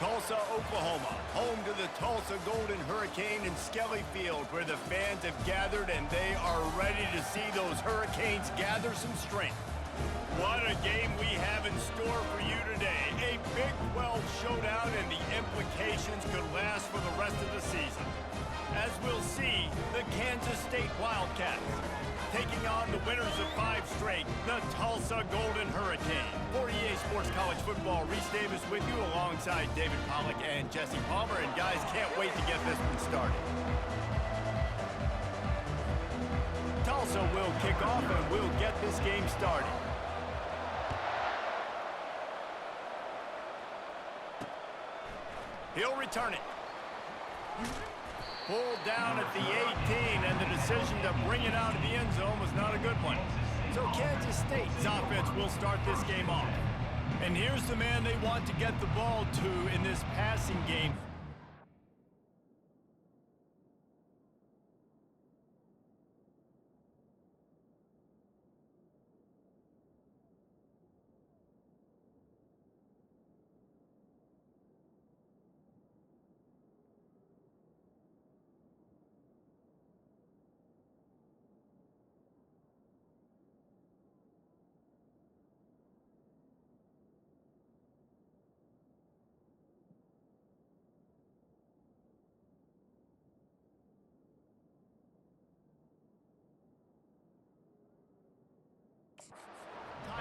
Tulsa, Oklahoma, home to the Tulsa Golden Hurricane in Skelly Field, where the fans have gathered and they are ready to see those Hurricanes gather some strength. What a game we have in store for you today. A Big 12 showdown, and the implications could last for the rest of the season. As we'll see, the Kansas State Wildcats taking on the winners of 5 straight, the Tulsa Golden Hurricane. For EA Sports College Football, Reese Davis with you alongside David Pollack and Jesse Palmer. And guys, can't wait to get this one started. Tulsa will kick off and we'll get this game started. He'll return it. Pulled down at the 18, and the decision to bring it out of the end zone was not a good one. So Kansas State's offense will start this game off. And here's the man they want to get the ball to in this passing game.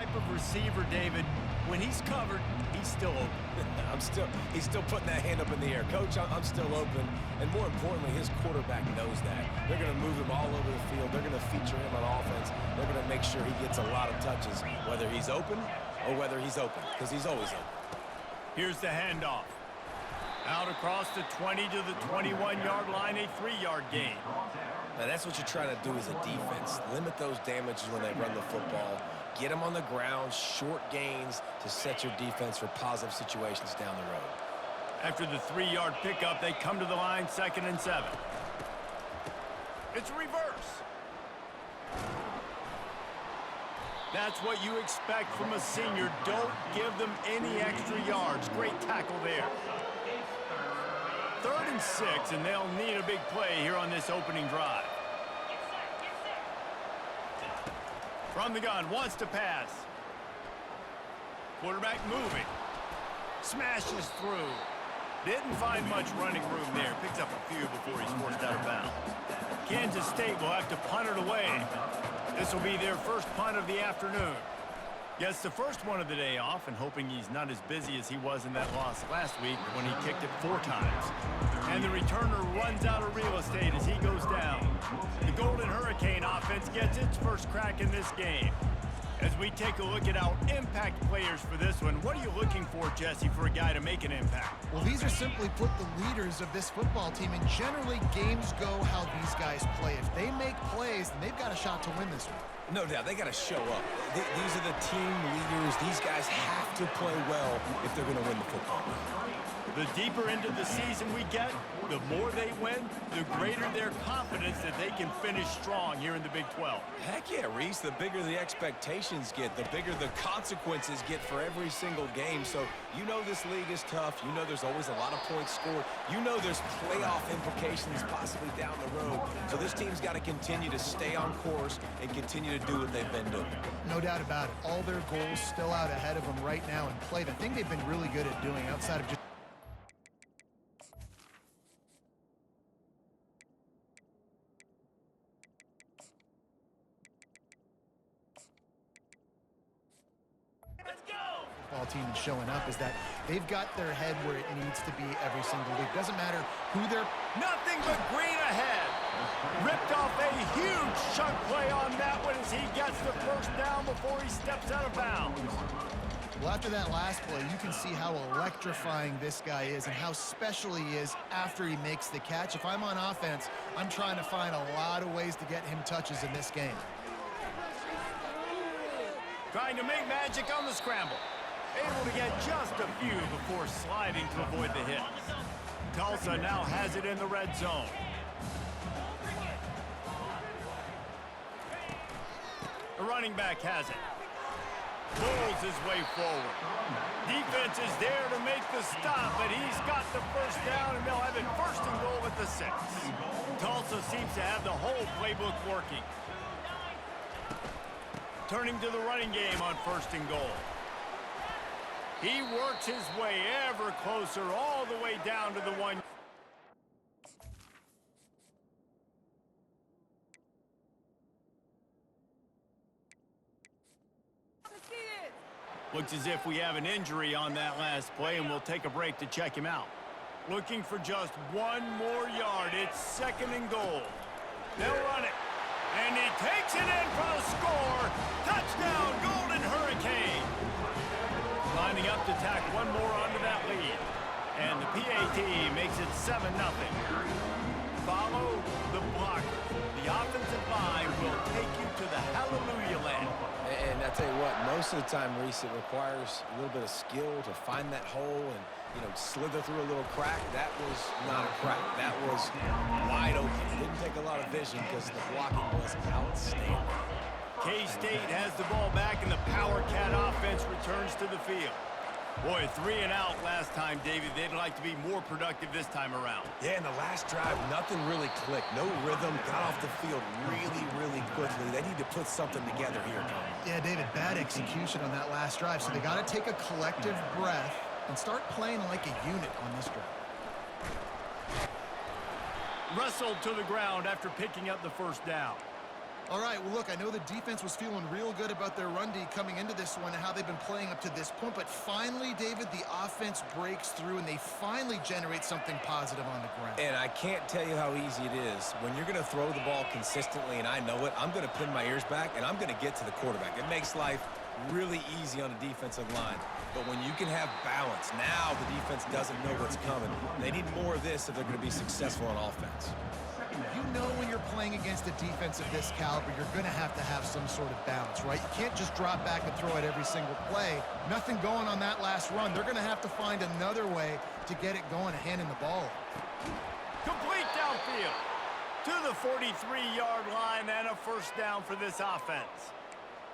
Type of receiver, David. When he's covered, he's still open. He's still putting that hand up in the air. Coach, I'm still open. And more importantly, his quarterback knows that. They're going to move him all over the field. They're going to feature him on offense. They're going to make sure he gets a lot of touches, whether he's open or whether he's open, because he's always open. Here's the handoff. Out across the 20 to the 21-yard line, a 3-yard gain. Now, that's what you're trying to do as a defense. Limit those damages when they run the football. Get them on the ground, short gains to set your defense for positive situations down the road. After the 3-yard pickup, they come to the line, 2nd and 7. It's a reverse. That's what you expect from a senior. Don't give them any extra yards. Great tackle there. 3rd and 6, and they'll need a big play here on this opening drive. From the gun, wants to pass. Quarterback moving. Smashes through. Didn't find much running room there. Picks up a few before he's forced out of bounds. Kansas State will have to punt it away. This will be their first punt of the afternoon. Gets the first one of the day off, and hoping he's not as busy as he was in that loss last week when he kicked it 4 times. And the returner runs out of real estate as he goes down. The Golden Hurricane offense gets its first crack in this game. As we take a look at our impact players for this one, what are you looking for, Jesse, for a guy to make an impact? Well, these are simply put the leaders of this football team, and generally games go how these guys play. If they make plays, then they've got a shot to win this one. No doubt, they got to show up. These are the team leaders. These guys have to play well if they're going to win the football game. The deeper into the season we get, the more they win, the greater their confidence that they can finish strong here in the Big 12. Heck yeah, Reese. The bigger the expectations get, the bigger the consequences get for every single game. So you know this league is tough. You know there's always a lot of points scored. You know there's playoff implications possibly down the road. So this team's got to continue to stay on course and continue to do what they've been doing. No doubt about it. All their goals still out ahead of them right now in play. The thing they've been really good at doing outside of just football team and showing up is that they've got their head where it needs to be every single week. Doesn't matter who they're... Nothing but green ahead. Ripped off a huge chunk play on that one as he gets the first down before he steps out of bounds. Well, after that last play, you can see how electrifying this guy is and how special he is after he makes the catch. If I'm on offense, I'm trying to find a lot of ways to get him touches in this game. Trying to make magic on the scramble. Able to get just a few before sliding to avoid the hit. Tulsa now has it in the red zone. The running back has it. Pulls his way forward. Defense defense is there to make the stop, but he's got the first down, and they'll have it first and goal at the 6. Tulsa seems to have the whole playbook working. Turning to the running game on first and goal. He works his way ever closer all the way down to the 1. Looks as if we have an injury on that last play, and we'll take a break to check him out. Looking for just 1 more yard. It's second and goal. They'll run it. And he takes it in for the score. Touchdown, Golden Hurricane. Lining up to tack 1 more onto that lead. And the PAT makes it 7-0. Follow the block. The offensive line will take you to the hallelujah land. And I tell you what, most of the time, Reese, it requires a little bit of skill to find that hole and, you know, slither through a little crack. That was not a crack. That was wide open. It didn't take a lot of vision because the blocking was outstanding. K-State has the ball back, and the Power Cat offense returns to the field. Boy, 3 and out last time, David. They'd like to be more productive this time around. Yeah, in the last drive, nothing really clicked. No rhythm. Got off the field really, really quickly. They need to put something together here, Tom. Yeah, David, bad execution on that last drive. So they got to take a collective breath and start playing like a unit on this drive. Wrestled to the ground after picking up the first down. All right, well, look, I know the defense was feeling real good about their run D coming into this one and how they've been playing up to this point, but finally, David, the offense breaks through and they finally generate something positive on the ground. And I can't tell you how easy it is. When you're going to throw the ball consistently, and I know it, I'm going to pin my ears back, and I'm going to get to the quarterback. It makes life really easy on a defensive line. But when you can have balance, now the defense doesn't know what's coming. They need more of this if they're going to be successful on offense. You know when you're playing against a defense of this caliber, you're going to have some sort of balance, right? You can't just drop back and throw it every single play. Nothing going on that last run. They're going to have to find another way to get it going and handing the ball. Complete downfield to the 43-yard line and a first down for this offense.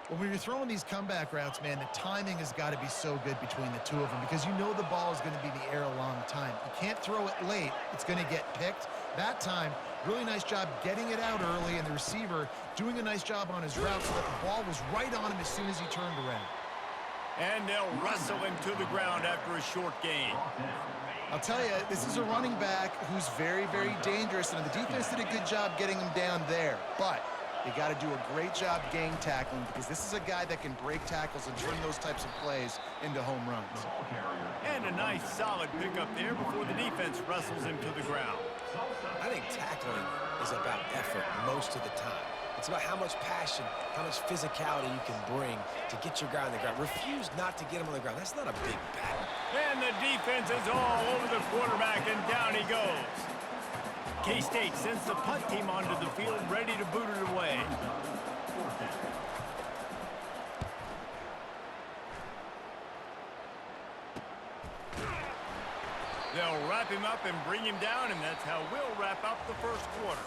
Well, when you're throwing these comeback routes, man, the timing has got to be so good between the two of them because you know the ball is going to be in the air a long time. You can't throw it late. It's going to get picked. That time, really nice job getting it out early, and the receiver doing a nice job on his route so that the ball was right on him as soon as he turned around. And they'll wrestle him to the ground after a short gain. I'll tell you, this is a running back who's very, very dangerous, and the defense did a good job getting him down there. But you got to do a great job gang tackling because this is a guy that can break tackles and turn those types of plays into home runs. And a nice solid pickup there before the defense wrestles him to the ground. I think tackling is about effort most of the time. It's about how much passion, how much physicality you can bring to get your guy on the ground. Refuse not to get him on the ground. That's not a big battle. And the defense is all over the quarterback, and down he goes. K-State sends the punt team onto the field, ready to boot it away. They'll wrap him up and bring him down, and that's how we'll wrap up the first quarter.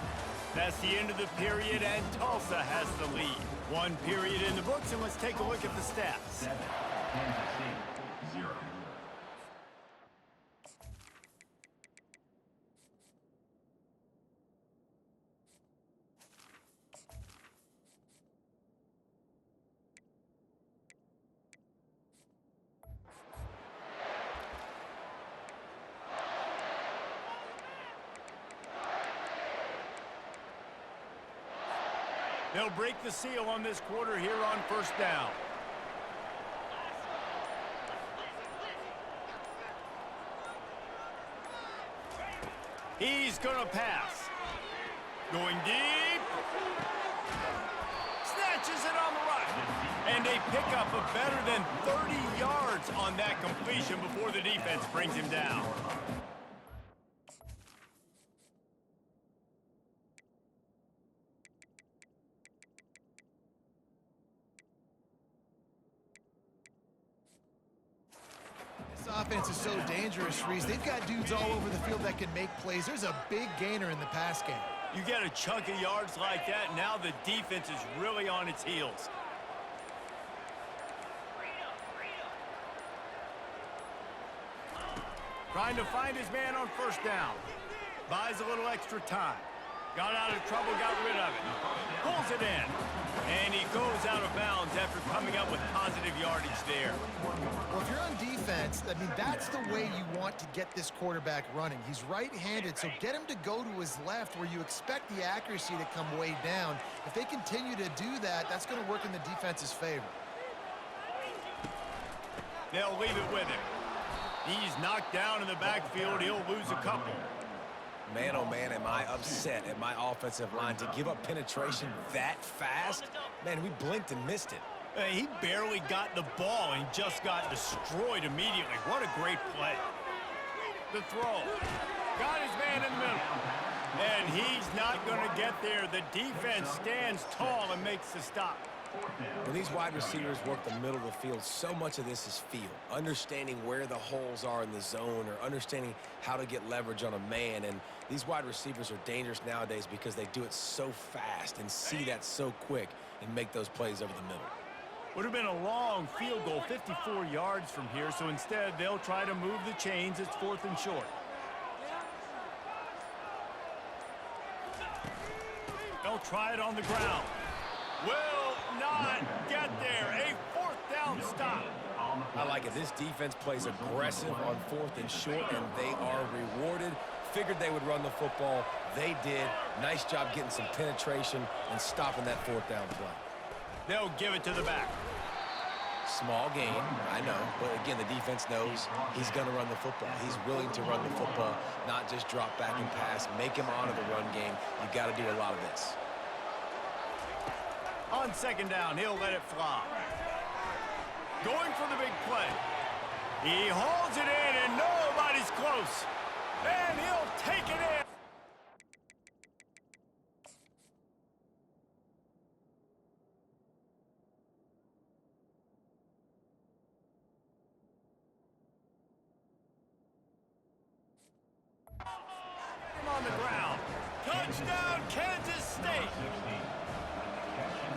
That's the end of the period, and Tulsa has the lead. 1 period in the books, and let's take a look at the stats. 7, Kansas State, 0. They'll break the seal on this quarter here on first down. He's going to pass. Going deep. Snatches it on the right. And a pickup of better than 30 yards on that completion before the defense brings him down. Offense is so dangerous, Reese. They've got dudes all over the field that can make plays. There's a big gainer in the pass game. You get a chunk of yards like that, now the defense is really on its heels. Trying to find his man on first down. Buys a little extra time. Got out of trouble, got rid of it. Pulls it in. And he goes out of bounds after coming up with positive yardage there. Well, if you're on defense, I mean, that's the way you want to get this quarterback running. He's right-handed, so get him to go to his left where you expect the accuracy to come way down. If they continue to do that, that's going to work in the defense's favor. They'll leave it with him. He's knocked down in the backfield. He'll lose a couple. Man, oh man, am I upset at my offensive line to give up penetration that fast? Man, we blinked and missed it. He barely got the ball and just got destroyed immediately. What a great play. The throw. Got his man in the middle. And he's not going to get there. The defense stands tall and makes the stop. When these wide receivers work the middle of the field, so much of this is feel. Understanding where the holes are in the zone or understanding how to get leverage on a man. And these wide receivers are dangerous nowadays because they do it so fast and see that so quick and make those plays over the middle. Would have been a long field goal, 54 yards from here, so instead they'll try to move the chains. It's 4th and short. They'll try it on the ground. Will not get there. A 4th down stop. I like it. This defense plays aggressive on 4th and short, and they are rewarded. Figured they would run the football. They did. Nice job getting some penetration and stopping that 4th down play. They'll give it to the back. Small gain, I know, but again, the defense knows he's going to run the football. He's willing to run the football, not just drop back and pass, make him honor the run game. You got to do a lot of this. On 2nd down, he'll let it fly. Going for the big play. He holds it in, and nobody's close. And he'll take it in. On the ground. Touchdown, Kansas State.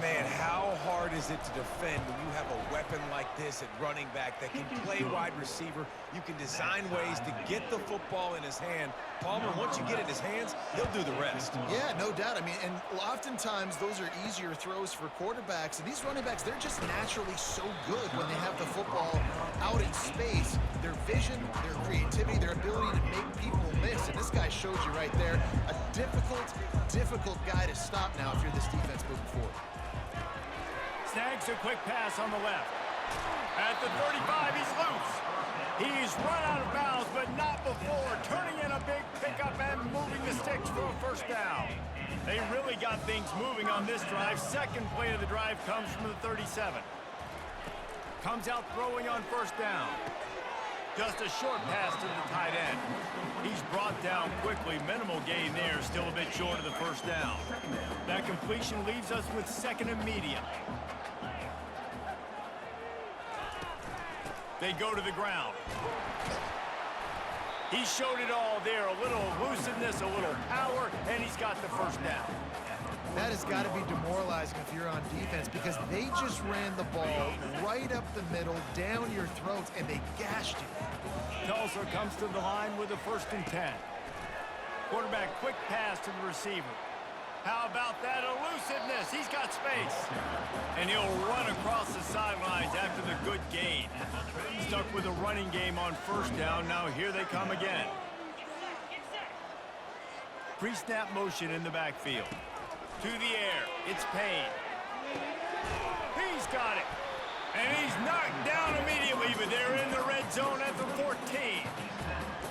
Man, how hard is it to defend when you have a weapon like this at running back that can play wide receiver? You can design ways to get the football in his hand. Palmer, once you get it in his hands, he'll do the rest. Yeah, no doubt. I mean, and oftentimes those are easier throws for quarterbacks. And these running backs, they're just naturally so good when they have the football out in space. Their vision, their creativity, their ability to make people miss. And this guy shows you right there, a difficult guy to stop now if you're this defense moving forward. Snags a quick pass on the left. At the 35, he's loose. He's run out of bounds, but not before turning in a big pickup and moving the sticks for a 1st down. They really got things moving on this drive. 2nd play of the drive comes from the 37. Comes out throwing on 1st down. Just a short pass to the tight end. He's brought down quickly. Minimal gain there, still a bit short of the 1st down. That completion leaves us with 2nd and medium. They go to the ground. He showed it all there. A little elusiveness, a little power, and he's got the 1st down. That has got to be demoralizing if you're on defense because they just ran the ball right up the middle, down your throats, and they gashed you. Tulsa comes to the line with a 1st and 10. Quarterback quick pass to the receiver. How about that elusiveness? He's got space. And he'll run across the sidelines after the good gain. Stuck with a running game on 1st down. Now here they come again. Pre-snap motion in the backfield. To the air. It's Payne. He's got it. And he's knocked down immediately, but they're in the red zone at the 14.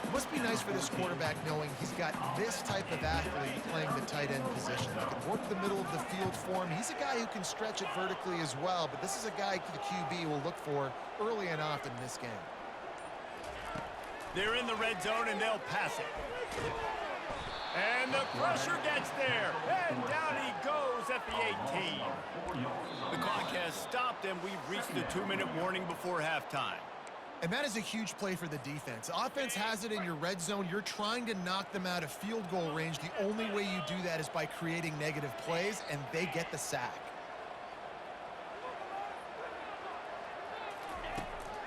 It must be nice for this quarterback knowing he's got this type of athlete playing the tight end position. He can work the middle of the field for him. He's a guy who can stretch it vertically as well, but this is a guy the QB will look for early and often in this game. They're in the red zone, and they'll pass it. And the pressure gets there. And down he goes at the 18. The clock has stopped, and we've reached the 2-minute warning before halftime. And that is a huge play for the defense. Offense has it in your red zone. You're trying to knock them out of field goal range. The only way you do that is by creating negative plays, and they get the sack.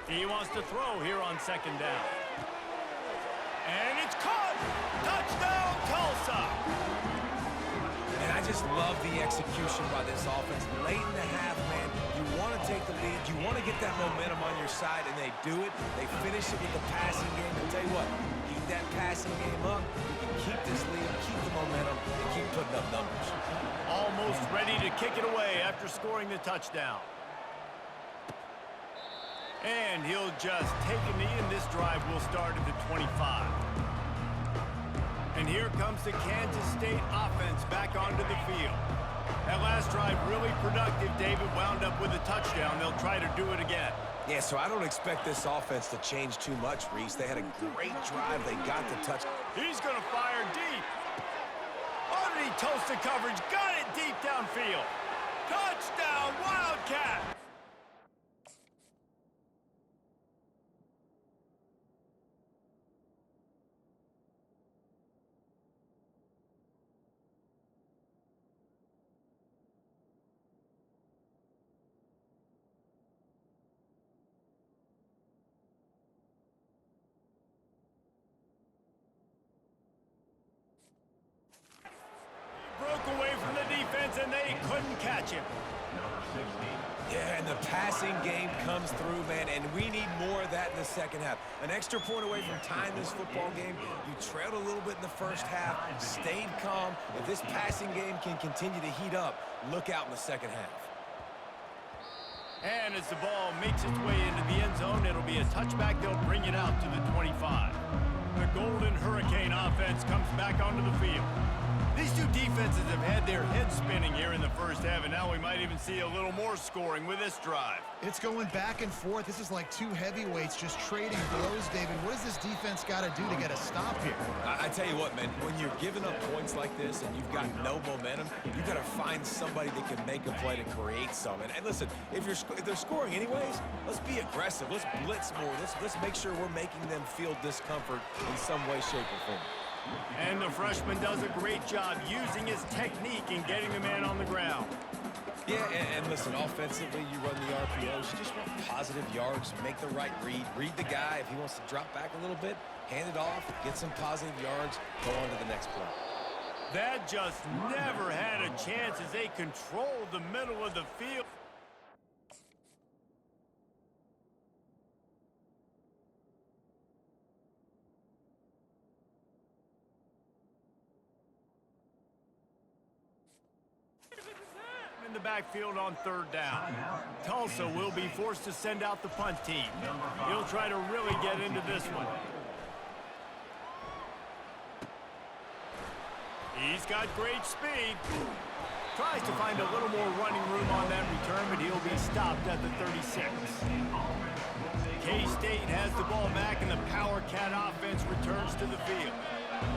He wants to throw here on 2nd down. And it's caught! Touchdown, Tulsa! And I just love the execution by this offense. Late in the half, man, you want to take the lead. You want to get that momentum on your side, and they do it. They finish it with the passing game. And tell you what, keep that passing game up. You can keep this lead, keep the momentum, and keep putting up numbers. Almost ready to kick it away after scoring the touchdown. And he'll just take a knee, and this drive will start at the 25. And here comes the Kansas State offense back onto the field. That last drive really productive. David wound up with a touchdown. They'll try to do it again. Yeah, so I don't expect this offense to change too much, Reese. They had a great drive. They got the touch. He's going to fire deep. Underneath Tulsa coverage. Got it deep downfield. Touchdown, Wildcat! Broke away from the defense, and they couldn't catch him. Number 16. Yeah, and the passing game comes through, man, and we need more of that in the second half. An extra point away from tying this football game. You trailed a little bit in the first half, stayed calm. If this passing game can continue to heat up, look out in the second half. And as the ball makes its way into the end zone, it'll be a touchback. They'll bring it out to the 25. The Golden Hurricane offense comes back onto the field. These two defenses have had their heads spinning here in the first half, and now we might even see a little more scoring with this drive. It's going back and forth. This is like two heavyweights just trading blows, David. What does this defense got to do to get a stop here? I tell you what, man, when you're giving up points like this and you've got no momentum, you got to find somebody that can make a play to create some. And listen, if they're scoring anyways, let's be aggressive. Let's blitz more. Let's make sure we're making them feel discomfort in some way, shape, or form. And the freshman does a great job using his technique and getting the man on the ground. Yeah, and listen, offensively, you run the RPOs. You just want positive yards, make the right read. Read the guy. If he wants to drop back a little bit, hand it off, get some positive yards, go on to the next play. That just never had a chance as they controlled the middle of the field. In the backfield on third down. Tulsa will be forced to send out the punt team. He'll try to really get into this one. He's got great speed. Tries to find a little more running room on that return, but he'll be stopped at the 36. K-State has the ball back, and the Power Cat offense returns to the field.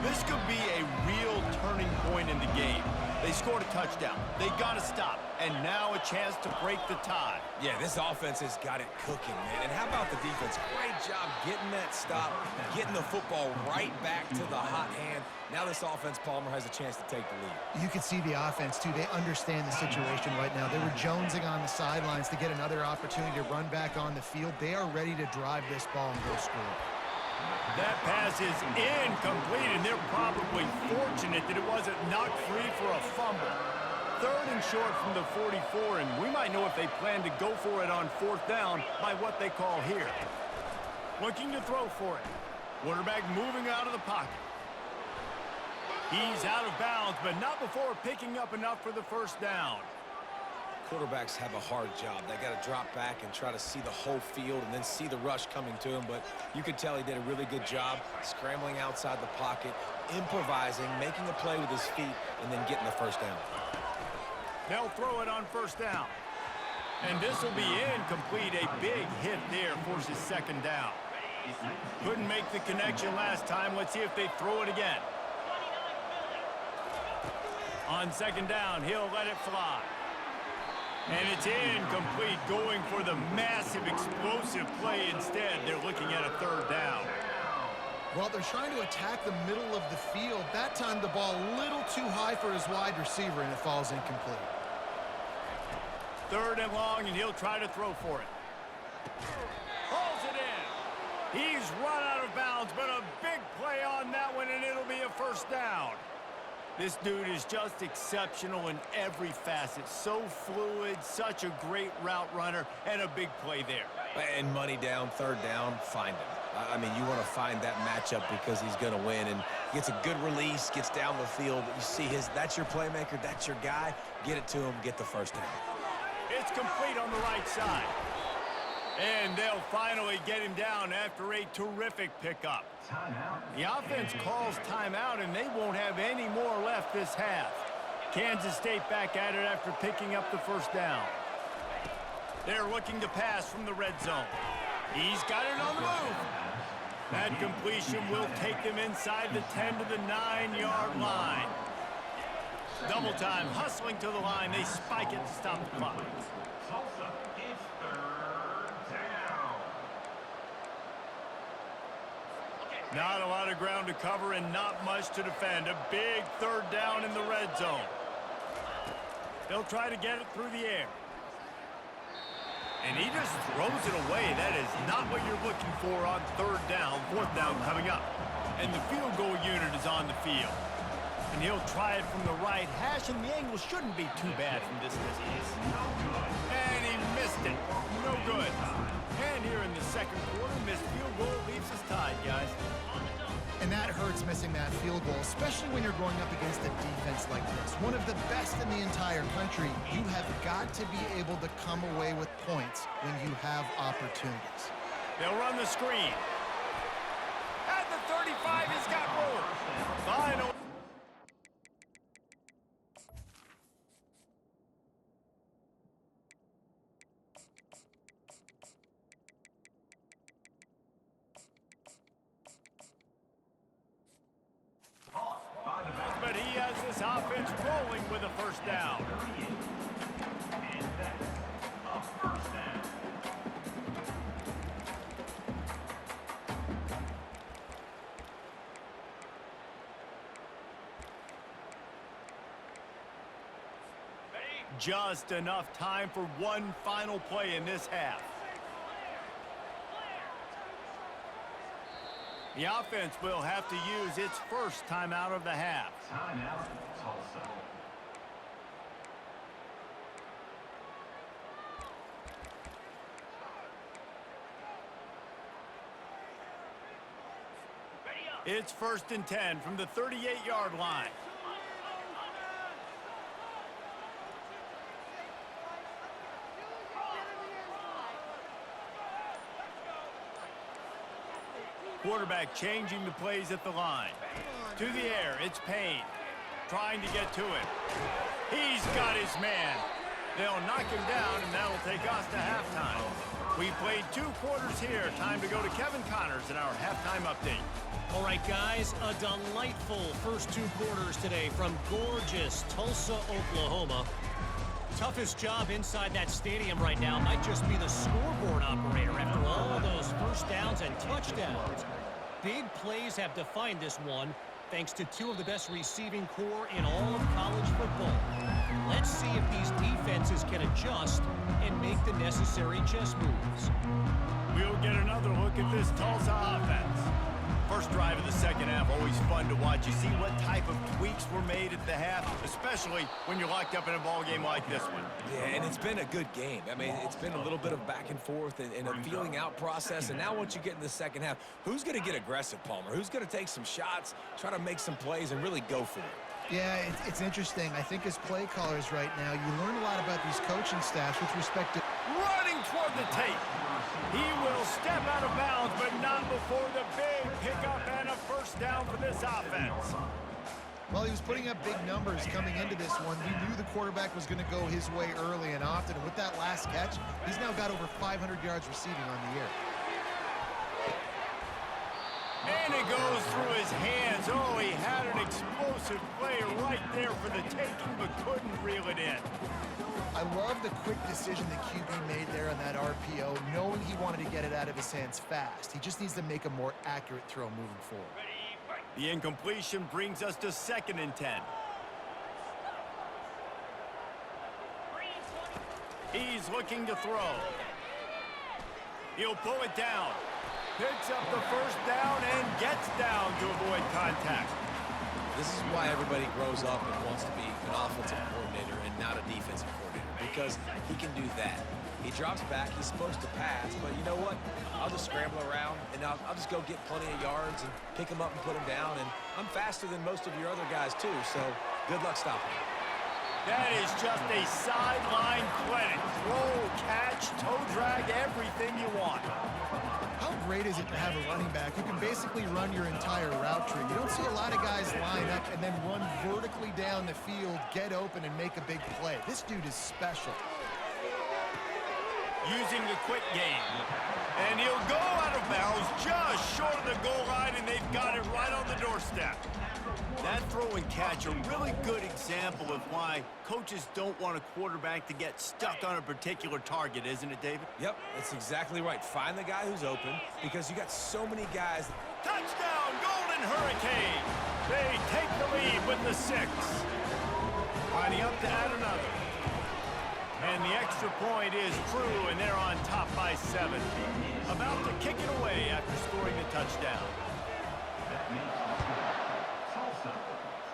This could be a real turning point in the game. They scored a touchdown. They got to stop. And now a chance to break the tie. Yeah, this offense has got it cooking, man. And how about the defense? Great job getting that stop, getting the football right back to the hot hand. Now this offense, Palmer, has a chance to take the lead. You can see the offense, too. They understand the situation right now. They were jonesing on the sidelines to get another opportunity to run back on the field. They are ready to drive this ball and go score. That pass is incomplete, and they're probably fortunate that it wasn't knocked free for a fumble. Third and short from the 44, and we might know if they plan to go for it on fourth down by what they call here. Looking to throw for it. Quarterback moving out of the pocket. He's out of bounds, but not before picking up enough for the first down. Quarterbacks have a hard job. They got to drop back and try to see the whole field and then see the rush coming to him. But you could tell he did a really good job scrambling outside the pocket, improvising, making a play with his feet, and then getting the first down. They'll throw it on first down. And this will be incomplete. A big hit there forces second down. Couldn't make the connection last time. Let's see if they throw it again. On second down, he'll let it fly. And it's incomplete, going for the massive explosive play instead. They're looking at a third down. Well, they're trying to attack the middle of the field. That time the ball a little too high for his wide receiver, and it falls incomplete. Third and long, and he'll try to throw for it. Hauls it in. He's run out of bounds, but a big play on that one, and it'll be a first down. This dude is just exceptional in every facet. So fluid, such a great route runner, and a big play there. And money down, third down, find him. I mean, you want to find that matchup because he's going to win, and gets a good release, gets down the field. You see that's your playmaker, that's your guy. Get it to him, get the first down. It's complete on the right side. And they'll finally get him down after a terrific pickup. The offense calls timeout, and they won't have any more left this half. Kansas State back at it after picking up the first down. They're looking to pass from the red zone. He's got it on the move. That completion will take them inside the 10 to the 9-yard line. Double time, hustling to the line. They spike it to stop the clock. Tulsa, it's third down. Not a lot of ground to cover and not much to defend. A big third down in the red zone. They'll try to get it through the air. And he just throws it away. That is not what you're looking for on third down. Fourth down coming up. And the field goal unit is on the field. And he'll try it from the right hash, and the angle shouldn't be too bad from this distance. And he missed it. No good. And here in the second quarter, missed field goal leaves us tied, guys. And that hurts, missing that field goal, especially when you're going up against a defense like this. One of the best in the entire country. You have got to be able to come away with points when you have opportunities. They'll run the screen. At the 35, he's got room. Final. But he has this offense rolling with a first down. And that's a first down. Just enough time for one final play in this half. The offense will have to use its first timeout of the half. Timeout, Tulsa. It's 1st and 10 from the 38-yard line. Quarterback changing the plays at the line. To the air, it's Payne. Trying to get to it. He's got his man. They'll knock him down, and that'll take us to halftime. We played 2 quarters here. Time to go to Kevin Connors in our halftime update. All right, guys, a delightful first 2 quarters today from gorgeous Tulsa, Oklahoma. Toughest job inside that stadium right now might just be the scoreboard operator after all those first downs and touchdowns. Big plays have defined this one, thanks to 2 of the best receiving core in all of college football. Let's see if these defenses can adjust and make the necessary chess moves. We'll get another look at this Tulsa offense. First drive of the second half, always fun to watch. You see what type of tweaks were made at the half, especially when you're locked up in a ball game like this one. Yeah, and it's been a good game. I mean, it's been a little bit of back and forth and a feeling out process. And now once you get in the second half, who's going to get aggressive, Palmer? Who's going to take some shots, try to make some plays, and really go for it? Yeah, it's interesting. I think as play callers right now, you learn a lot about these coaching staffs with respect to... Running toward the tape. He will step out of bounds, but not before the big pickup and a first down for this offense. Well, he was putting up big numbers coming into this one. He knew the quarterback was going to go his way early and often. And with that last catch, he's now got over 500 yards receiving on the year. And it goes through his hands. Oh, he had an explosive play right there for the taking, but couldn't reel it in. I love the quick decision the QB made there on that RPO, knowing he wanted to get it out of his hands fast. He just needs to make a more accurate throw moving forward. The incompletion brings us to 2nd and 10. He's looking to throw. He'll pull it down. Picks up the first down and gets down to avoid contact. This is why everybody grows up and wants to be an offensive coordinator and not a defensive coordinator, because he can do that. He drops back, he's supposed to pass, but you know what? I'll just scramble around, and I'll just go get plenty of yards and pick him up and put him down, and I'm faster than most of your other guys too, so good luck stopping him. That is just a sideline clinic. Throw, catch, toe drag, everything you want. How great is it to have a running back who can basically run your entire route tree? You don't see a lot of guys line up and then run vertically down the field, get open, and make a big play. This dude is special. Using the quick game. And he'll go out of bounds just short of the goal line, and they've got it right on the doorstep. That throw and catch a really good example of why coaches don't want a quarterback to get stuck on a particular target, isn't it, David? Yep, that's exactly right. Find the guy who's open, because you got so many guys. Touchdown, Golden Hurricane! They take the lead with the 6. Lining up to add another. And the extra point is true, and they're on top by 7. About to kick it away after scoring the touchdown. That makes the score Tulsa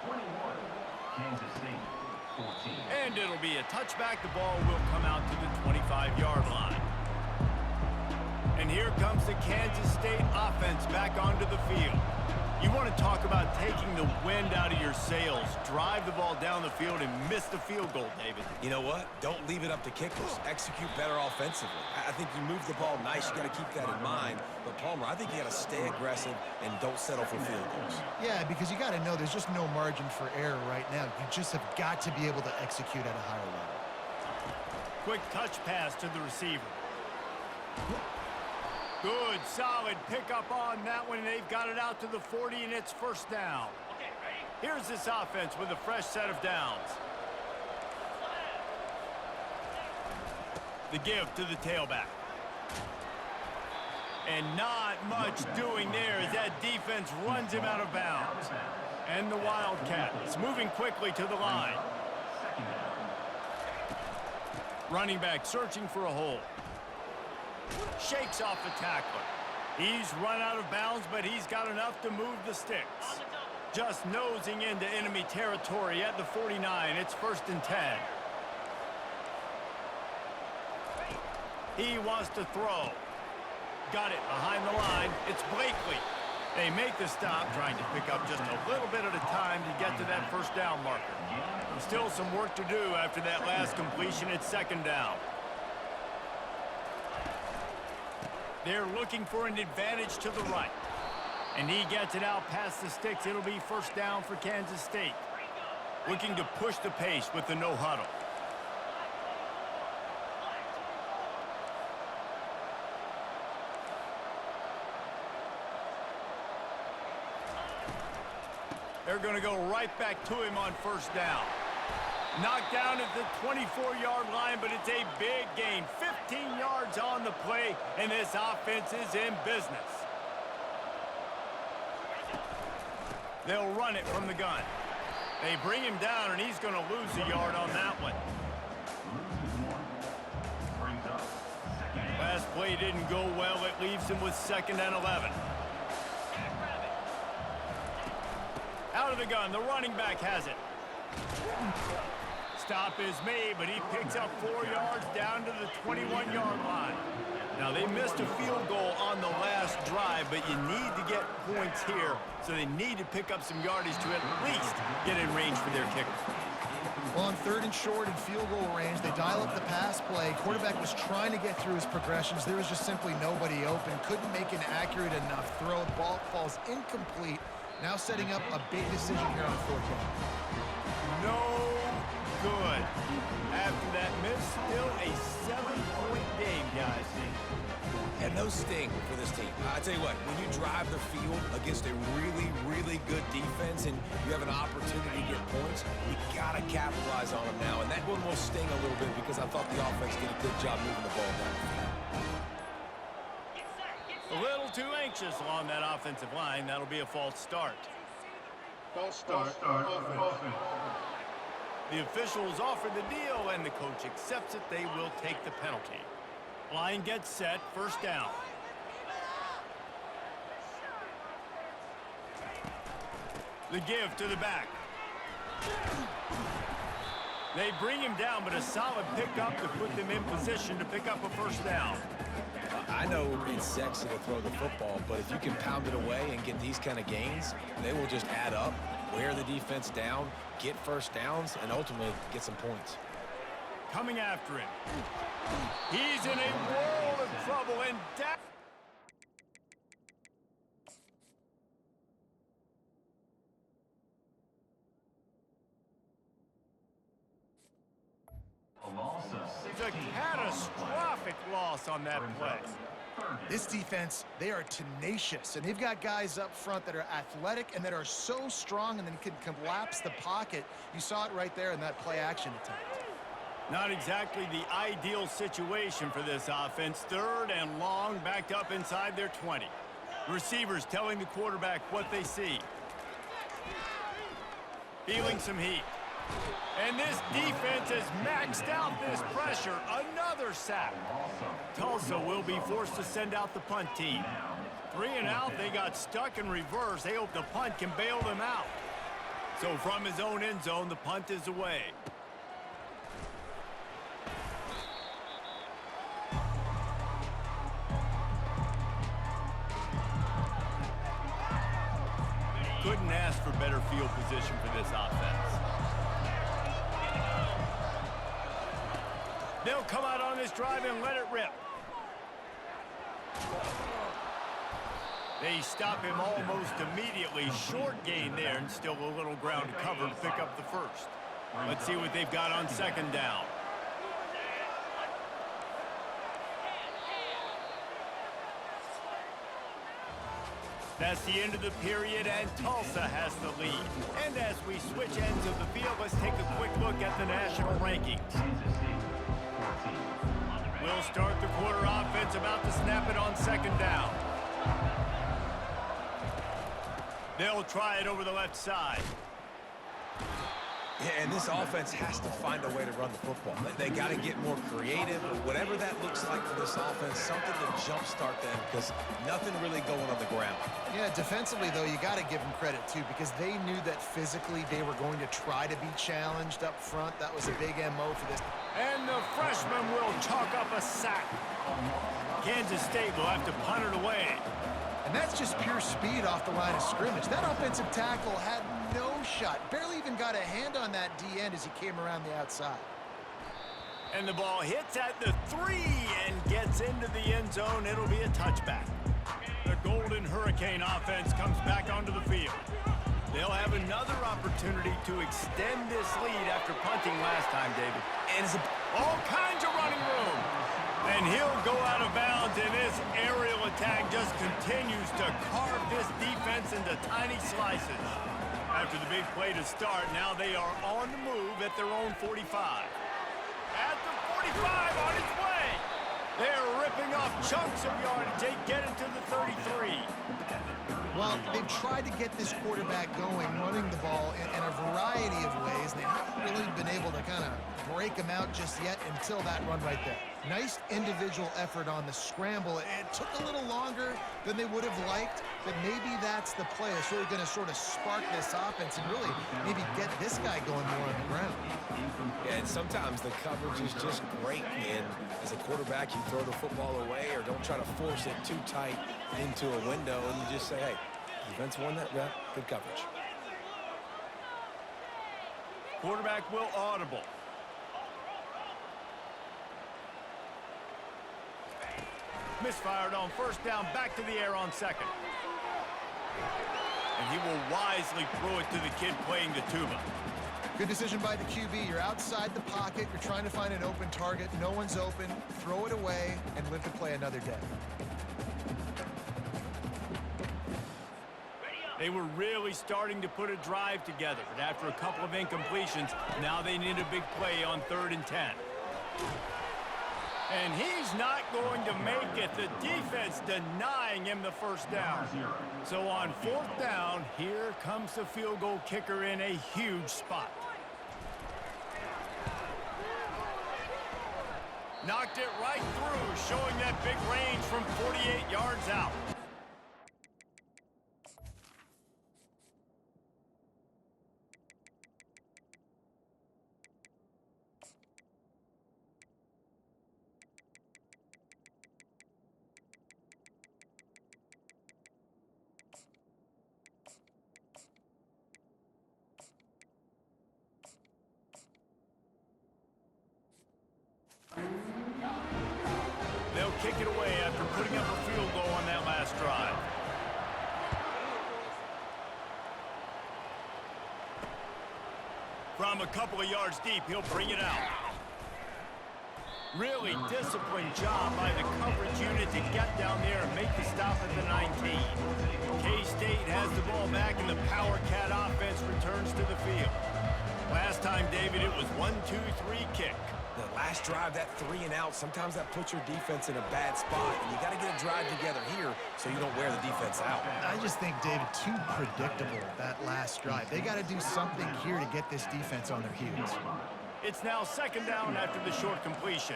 21, Kansas State 14. And it'll be a touchback. The ball will come out to the 25-yard line. And here comes the Kansas State offense back onto the field. You want to talk about taking the wind out of your sails. Drive the ball down the field and miss the field goal, David. You know what? Don't leave it up to kickers. Execute better offensively. I think you move the ball nice. You got to keep that in mind. But, Palmer, I think you got to stay aggressive and don't settle for field goals. Yeah, because you got to know there's just no margin for error right now. You just have got to be able to execute at a higher level. Quick touch pass to the receiver. Good, solid pickup on that one, and they've got it out to the 40, and it's first down. Here's this offense with a fresh set of downs. The give to the tailback. And not much doing there as that defense runs him out of bounds. And the Wildcats moving quickly to the line. Running back searching for a hole. Shakes off the tackler. He's run out of bounds, but he's got enough to move the sticks. Just nosing into enemy territory at the 49. It's 1st and 10. He wants to throw. Got it behind the line. It's Blakely. They make the stop, trying to pick up just a little bit at a time to get to that first down marker. And still some work to do after that last completion. It's 2nd down. They're looking for an advantage to the right. And he gets it out past the sticks. It'll be first down for Kansas State. Looking to push the pace with the no huddle. They're going to go right back to him on first down. Knocked down at the 24-yard line, but it's a big gain. 15 yards on the play, and this offense is in business. They'll run it from the gun. They bring him down, and he's going to lose a yard on that one. Last play didn't go well. It leaves him with 2nd and 11. Out of the gun, the running back has it. Stop is made, but he picks up 4 yards down to the 21-yard line. Now, they missed a field goal on the last drive, but you need to get points here, so they need to pick up some yardage to at least get in range for their kicker. Well, on 3rd and short and field goal range, they dial up the pass play. Quarterback was trying to get through his progressions. There was just simply nobody open. Couldn't make an accurate enough throw. Ball falls incomplete. Now setting up a big decision here on 4th down. No good. After that miss, still a 7-point game, guys. And no sting for this team. I tell you what, when you drive the field against a really, really good defense and you have an opportunity to get points, you got to capitalize on them now. And that one will sting a little bit because I thought the offense did a good job moving the ball down the field. A little too anxious along that offensive line. That'll be a false start. False start. Offense. The officials offer the deal, and the coach accepts it. They will take the penalty. Line gets set. First down. The give to the back. They bring him down, but a solid pickup to put them in position to pick up a first down. I know it's sexy to throw the football, but if you can pound it away and get these kind of gains, they will just add up, wear the defense down, get first downs, and ultimately get some points. Coming after him. He's in a world of trouble, and down. A loss of It's a 16. catastrophic loss on that play. This defense, they are tenacious, and they've got guys up front that are athletic and that are so strong and then can collapse the pocket. You saw it right there in that play-action attempt. Not exactly the ideal situation for this offense. 3rd and long, backed up inside their 20. Receivers telling the quarterback what they see. Feeling some heat. And this defense has maxed out this pressure. Another sack. Tulsa will be forced to send out the punt team. 3 and out, they got stuck in reverse. They hope the punt can bail them out. So from his own end zone, the punt is away. Couldn't ask for better field position for this offense. They'll come out on this drive and let it rip. They stop him almost immediately. Short gain there, and still a little ground to cover to pick up the first. Let's see what they've got on 2nd down. That's the end of the period, and Tulsa has the lead. And as we switch ends of the field, let's take a quick look at the national rankings. We'll start the quarter offense, about to snap it on 2nd down. They'll try it over the left side. Yeah, and this offense has to find a way to run the football. They got to get more creative, whatever that looks like for this offense, something to jumpstart them, because nothing really going on the ground. Yeah, defensively, though, you got to give them credit, too, because they knew that physically they were going to try to be challenged up front. That was a big MO for this. And the freshman will chalk up a sack. Kansas State will have to punt it away. And that's just pure speed off the line of scrimmage. That offensive tackle had no shot. Barely even got a hand on that D-end as he came around the outside. And the ball hits at the 3 and gets into the end zone. It'll be a touchback. The Golden Hurricane offense comes back onto the field. They'll have another opportunity to extend this lead after punting last time, David. And it's all kinds of running room. And he'll go out of bounds, and this aerial attack just continues to carve this defense into tiny slices. After the big play to start, now they are on the move at their own 45. At the 45, on its way. They're ripping off chunks of yardage. They get it to the 33. Well, they've tried to get this quarterback going, running the ball in a variety of ways, and they haven't really been able to kind of break him out just yet until that run right there. Nice individual effort on the scramble. It took a little longer than they would have liked, but maybe that's the play. It's really going to sort of spark this offense and really maybe get this guy going more on the ground. Yeah, and sometimes the coverage is just great, and as a quarterback, you throw the football away or don't try to force it too tight into a window, and you just say, hey, defense won that rep, good coverage. Quarterback will audible. Misfired on 1st down, back to the air on 2nd. And he will wisely throw it to the kid playing the tuba. Good decision by the QB. You're outside the pocket. You're trying to find an open target. No one's open. Throw it away and live to play another day. They were really starting to put a drive together, but after a couple of incompletions, now they need a big play on 3rd and 10. And he's not going to make it. The defense denying him the 1st down. So on 4th down, here comes the field goal kicker in a huge spot. Knocked it right through, showing that big range from 48 yards out. From a couple of yards deep, he'll bring it out. Really disciplined job by the coverage unit to get down there and make the stop at the 19. K-State has the ball back, and the Power Cat offense returns to the field. Last time, David, it was 1-2-3 kick. The last drive, that 3 and out, sometimes that puts your defense in a bad spot, and you got to get a drive together here so you don't wear the defense out. I just think, David, too predictable, that last drive. They got to do something here to get this defense on their heels. It's now second down after the short completion.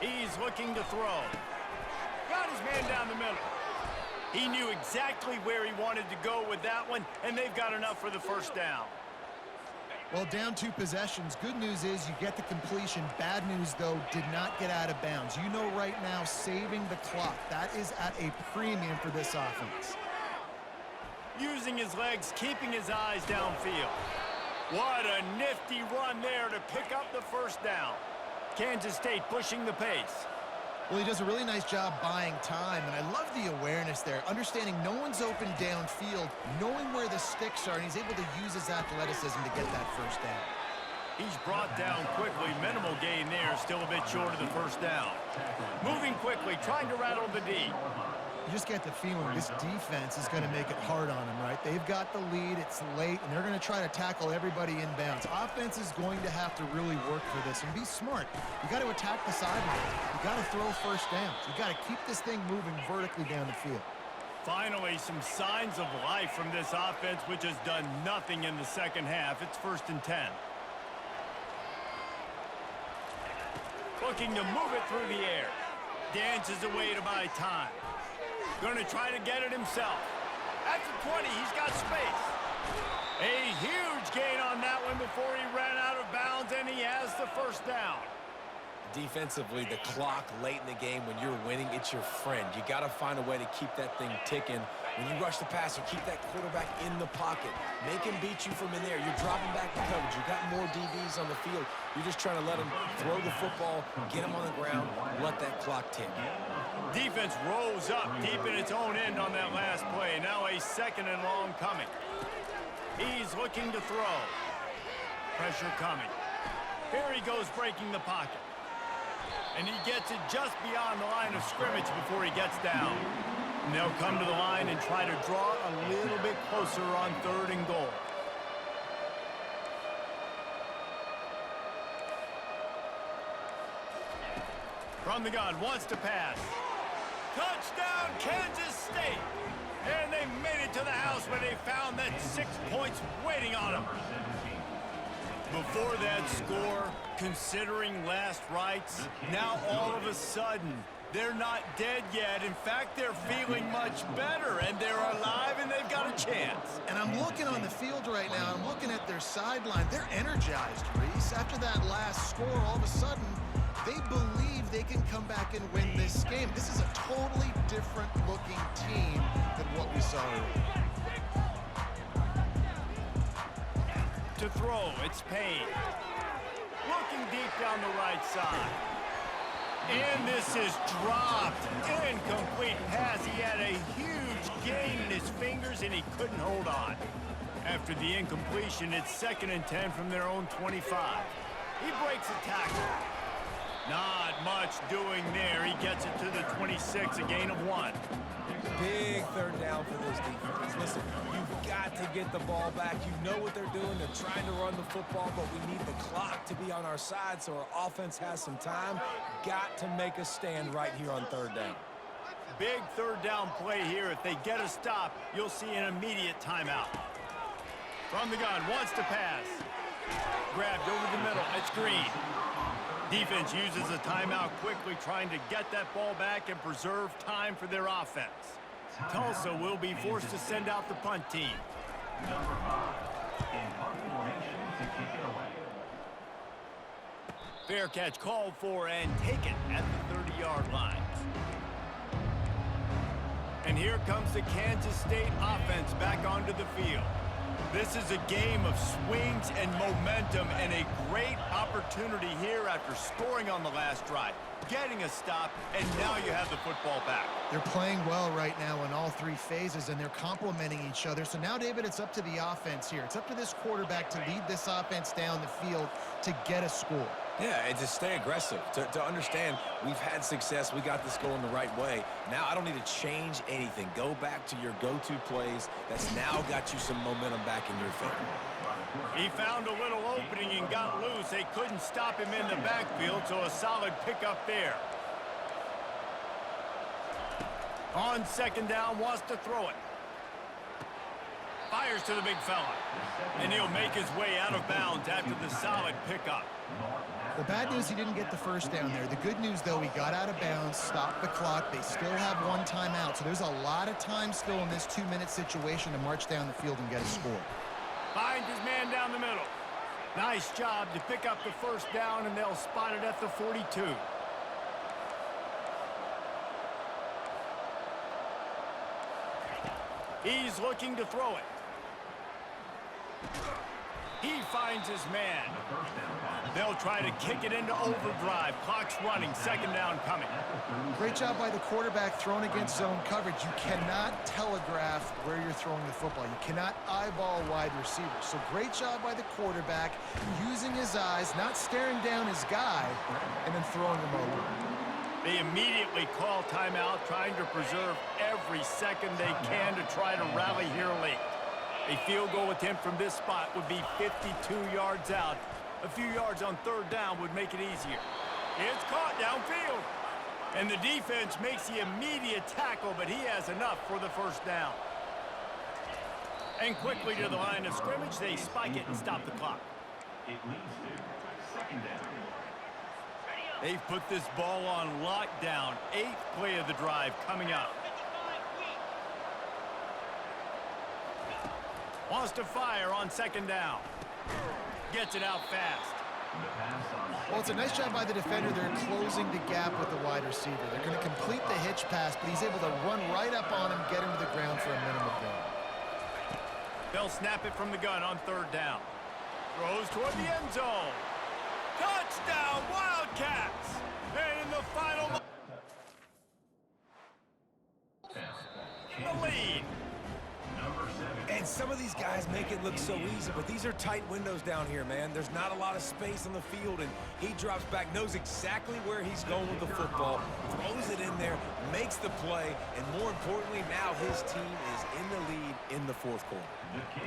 He's looking to throw. Got his man down the middle. He knew exactly where he wanted to go with that one, and they've got enough for the first down. Well, down 2 possessions. Good news is you get the completion. Bad news, though, did not get out of bounds. You know right now, saving the clock. That is at a premium for this offense. Using his legs, keeping his eyes downfield. What a nifty run there to pick up the first down. Kansas State pushing the pace. Well, he does a really nice job buying time, and I love the awareness there, understanding no one's open downfield, knowing where the sticks are, and he's able to use his athleticism to get that first down. He's brought down quickly. Minimal gain there, still a bit short of the first down. Moving quickly, trying to rattle the D. You just get the feeling this defense is going to make it hard on them, right? They've got the lead, it's late, and they're going to try to tackle everybody inbounds. Offense is going to have to really work for this and be smart. You got to attack the sidelines. You got to throw first downs. You got to keep this thing moving vertically down the field. Finally, some signs of life from this offense, which has done nothing in the second half. It's 1st and 10. Looking to move it through the air. Dances away to buy time. Going to try to get it himself. At the 20, he's got space. A huge gain on that one before he ran out of bounds, and he has the first down. Defensively, the clock late in the game, when you're winning, it's your friend. You got to find a way to keep that thing ticking. When you rush the passer, keep that quarterback in the pocket. Make him beat you from in there. You're dropping back in coverage. You got more DBs on the field. You're just trying to let him throw the football, get him on the ground, let that clock tick. Defense rose up deep in its own end on that last play. Now a 2nd and long coming. He's looking to throw. Pressure coming. Here he goes, breaking the pocket. And he gets it just beyond the line of scrimmage before he gets down. And they'll come to the line and try to draw a little bit closer on 3rd and goal. From the gun, wants to pass. Touchdown, Kansas State! And they made it to the house where they found that 6 points waiting on them. Before that score, considering last rites, now all of a sudden, they're not dead yet. In fact, they're feeling much better, and they're alive, and they've got a chance. And I'm looking on the field right now. I'm looking at their sideline. They're energized, Reese. After that last score, all of a sudden, they believe they can come back and win this game. This is a totally different-looking team than what we saw earlier. To throw, it's Payne. Looking deep down the right side. And this is dropped. Incomplete pass. He had a huge gain in his fingers, and he couldn't hold on. After the incompletion, it's 2nd and 10 from their own 25. He breaks a tackle. Not much doing there. He gets it to the 26, a gain of 1. Big 3rd down for this defense. Listen, you've got to get the ball back. You know what they're doing. They're trying to run the football, but we need the clock to be on our side so our offense has some time. Got to make a stand right here on 3rd down. Big 3rd down play here. If they get a stop, you'll see an immediate timeout. From the gun, wants to pass. Grabbed over the middle. It's Green. Defense uses a timeout quickly, trying to get that ball back and preserve time for their offense. Tulsa will be forced to send out the punt team. Number 5, in punt formation to kick it away. Fair catch called for and taken at the 30-yard line. And here comes the Kansas State offense back onto the field. This is a game of swings and momentum, and a great opportunity here after scoring on the last drive, getting a stop, and now you have the football back. They're playing well right now in all three phases, and they're complementing each other. So now, David, it's up to the offense here. It's up to this quarterback to lead this offense down the field to get a score. Yeah, and to stay aggressive, to understand we've had success, we got this going the right way. Now I don't need to change anything. Go back to your go-to plays. That's now got you some momentum back in your favor. He found a little opening and got loose. They couldn't stop him in the backfield, so a solid pickup there. On second down, wants to throw it. Fires to the big fella. And he'll make his way out of bounds after the solid pickup. The bad news, he didn't get the first down there. The good news, though, he got out of bounds, stopped the clock. They still have one timeout, so there's a lot of time still in this 2-minute situation to march down the field and get a score. Finds his man down the middle. Nice job to pick up the first down, and they'll spot it at the 42. He's looking to throw it. He finds his man. They'll try to kick it into overdrive. Clock's running. Second down coming. Great job by the quarterback throwing against zone coverage. You cannot telegraph where you're throwing the football. You cannot eyeball wide receivers. So great job by the quarterback using his eyes, not staring down his guy, and then throwing him over. They immediately call timeout, trying to preserve every second they can to try to rally here late. A field goal attempt from this spot would be 52 yards out. A few yards on third down would make it easier. It's caught downfield. And the defense makes the immediate tackle, but he has enough for the first down. And quickly to the line of scrimmage, they spike it and stop the clock. It leads to second down. They've put this ball on lockdown. 8th play of the drive coming up. Wants to fire on second down. Gets it out fast. Well, it's a nice job by the defender. They're closing the gap with the wide receiver. They're going to complete the hitch pass, but he's able to run right up on him, get him to the ground for a minimum gain. They'll snap it from the gun on third down. Throws toward the end zone. Touchdown, Wildcats! And in the final... the lead. And some of these guys make it look so easy, but these are tight windows down here, man. There's not a lot of space on the field, and he drops back, knows exactly where he's going with the football, throws it in there, makes the play, and more importantly, now his team is in the lead in the fourth quarter.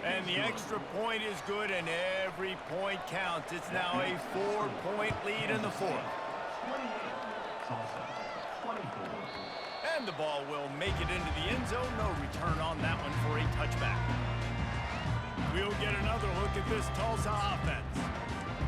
And the extra point is good, and every point counts. It's now a 4-point lead in the fourth. And the ball will make it into the end zone. No return on that one for a touchback. We'll get another look at this Tulsa offense.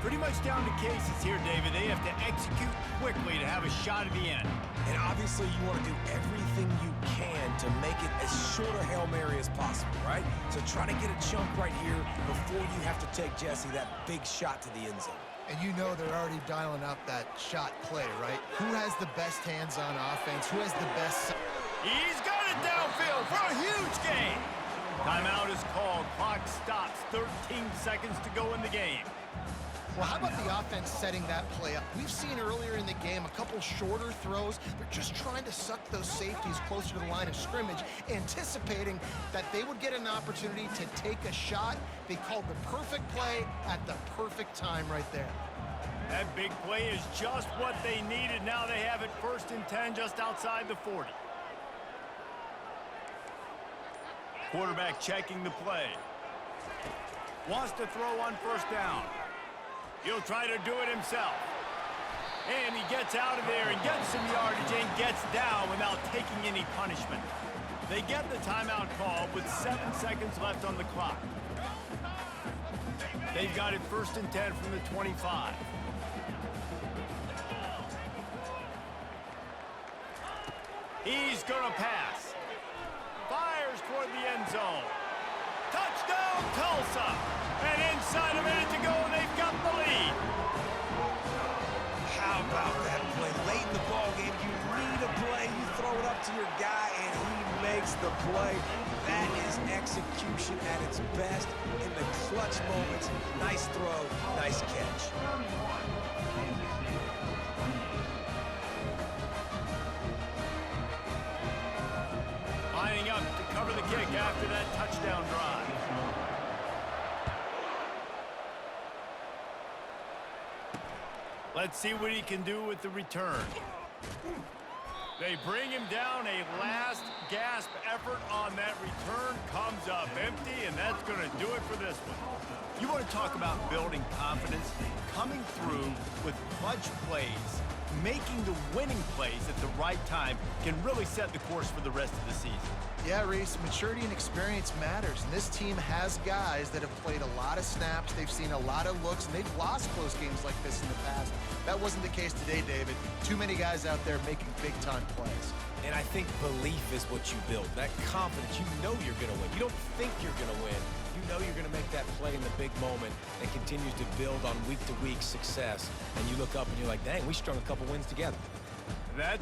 Pretty much down to cases here, David. They have to execute quickly to have a shot at the end. And obviously you want to do everything you can to make it as short a Hail Mary as possible, right? So try to get a chunk right here before you have to take Jesse that big shot to the end zone. And you know they're already dialing up that shot play, right? Who has the best hands-on offense? Who has the best... He's got it downfield for a huge gain. Timeout is called. Clock stops. 13 seconds to go in the game. Well, how about the offense setting that play up? We've seen earlier in the game a couple shorter throws. They're just trying to suck those safeties closer to the line of scrimmage, anticipating that they would get an opportunity to take a shot. They called the perfect play at the perfect time right there. That big play is just what they needed. Now they have it 1st and 10 just outside the 40. Quarterback checking the play. Wants to throw on first down. He'll try to do it himself. And he gets out of there and gets some yardage and gets down without taking any punishment. They get the timeout call with 7 seconds left on the clock. They've got it 1st and 10 from the 25. He's gonna pass. Fires toward the end zone. Touchdown, Tulsa! And inside a minute to go, they've got the lead. How about that play? Late in the ball game, you read a play, you throw it up to your guy, and he makes the play. That is execution at its best in the clutch moments. Nice throw, nice catch. Lining up to cover the kick after that touchdown drive. Let's see what he can do with the return. They bring him down. A last gasp effort on that return comes up empty, and that's going to do it for this one. You want to talk about building confidence? Coming through with clutch plays, making the winning plays at the right time can really set the course for the rest of the season. Yeah, Reese, maturity and experience matters, and this team has guys that have played a lot of snaps, they've seen a lot of looks, and they've lost close games like this in the past. That wasn't the case today, David. Too many guys out there making big-time plays. And I think belief is what you build, that confidence. You know you're going to win. You don't think you're going to win. You know you're going to make that play in the big moment that continues to build on week-to-week success. And you look up and you're like, dang, we strung a couple wins together. That's